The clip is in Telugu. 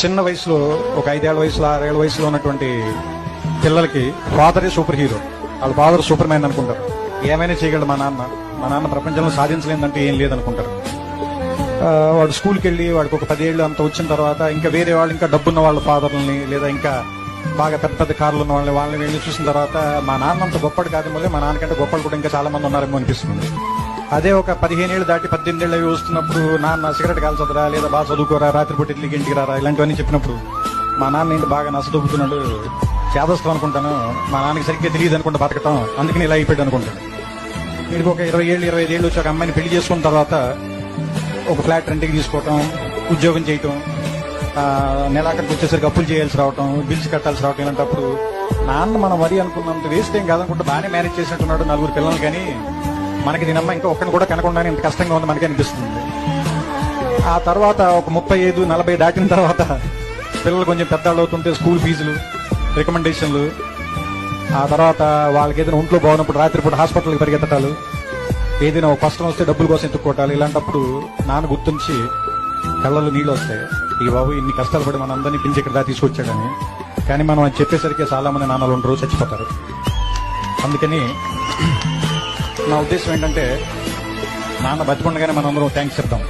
చిన్న వయసులో ఒక 5 ఏళ్ల వయసులో 6 ఏళ్ల వయసులో ఉన్నటువంటి పిల్లలకి ఫాదరే సూపర్ హీరో. వాళ్ళ ఫాదర్ సూపర్ మ్యాన్ అనుకుంటారు. ఏమైనా చేయగలడు మా నాన్న ప్రపంచంలో సాధించలేదంటే ఏం లేదనుకుంటారు. వాడు స్కూల్కి వెళ్ళి వాడికి ఒక 10 ఏళ్ళు అంత వచ్చిన తర్వాత ఇంకా వేరే వాళ్ళు ఇంకా డబ్బున్న వాళ్ళ ఫాదర్లని లేదా ఇంకా బాగా పెద్ద పెద్ద కార్లు ఉన్న వాళ్ళని వెళ్ళి చూసిన తర్వాత మా నాన్న అంత గొప్పడు కాదు, మళ్ళీ మా నాన్నకంటే గొప్పలు కూడా ఇంకా చాలా మంది ఉన్నారేమో అనిపిస్తుంది. అదే ఒక 15 ఏళ్ళు దాటి 18 ఏళ్ళు అవి వస్తున్నప్పుడు నాన్న సిగరెట్ కాల్చదురా లేదా బాగా చదువుకోరా, రాత్రిపూట ఇడ్లీకి ఇంటికి రారా, ఇలాంటివన్నీ చెప్పినప్పుడు మా నాన్న ఏంటి బాగా నచ్చదొబ్బుతున్నాడు, చేదస్తాం అనుకుంటాను, మా నాన్నకి సరిగ్గా తెలియదు అనుకుంటా బతకటం, అందుకని ఇలా అయిపోయాడు అనుకుంటాను. వీడికి ఒక 20 ఏళ్ళు 25 ఏళ్ళు వచ్చి ఒక అమ్మాయిని పెళ్లి చేసుకున్న తర్వాత ఒక ఫ్లాట్ రెంట్కి తీసుకోవటం, ఉద్యోగం చేయటం, నెలాఖరికి వచ్చేసరికి అప్పులు చేయాల్సి రావటం, బిల్స్ కట్టాల్సి రావటం, ఇలాంటప్పుడు నాన్న మనం మరీ అనుకున్నంత వేస్ట్ ఏం కాదనుకుంటే బాగానే మేనేజ్ చేసినట్టున్నాడు 4 పిల్లలు. కానీ మనకి దీనమ్మ ఇంకా ఒక్కడిని కూడా కనకుండానే ఇంత కష్టంగా ఉంది మనకి అనిపిస్తుంది. ఆ తర్వాత ఒక 35-40 దాటిన తర్వాత పిల్లలు కొంచెం పెద్దవాళ్ళు అవుతుంటే స్కూల్ ఫీజులు, రికమెండేషన్లు, ఆ తర్వాత వాళ్ళకి ఏదైనా ఒంట్లో బాగున్నప్పుడు రాత్రిపూట హాస్పిటల్కి పరిగెత్తటాలు, ఏదైనా ఒక కష్టం వస్తే డబ్బుల కోసం ఎత్తుక్కోవటాలు, ఇలాంటప్పుడు నాన్న గుర్తుంచి కళ్ళలో నీళ్ళు వస్తాయి. ఇక బాబు ఇన్ని కష్టాలు పడి మన అందరినీ పించి ఇక్కడ తీసుకొచ్చాడని. కానీ మనం అది చెప్పేసరికి చాలా మంది నాన్నలు 2 రోజులు చచ్చిపోతారు. అందుకని నా ఉద్దేశం ఏంటంటే నాన్న బతికుండగానే మనం అందరం థ్యాంక్స్ చెప్తాం.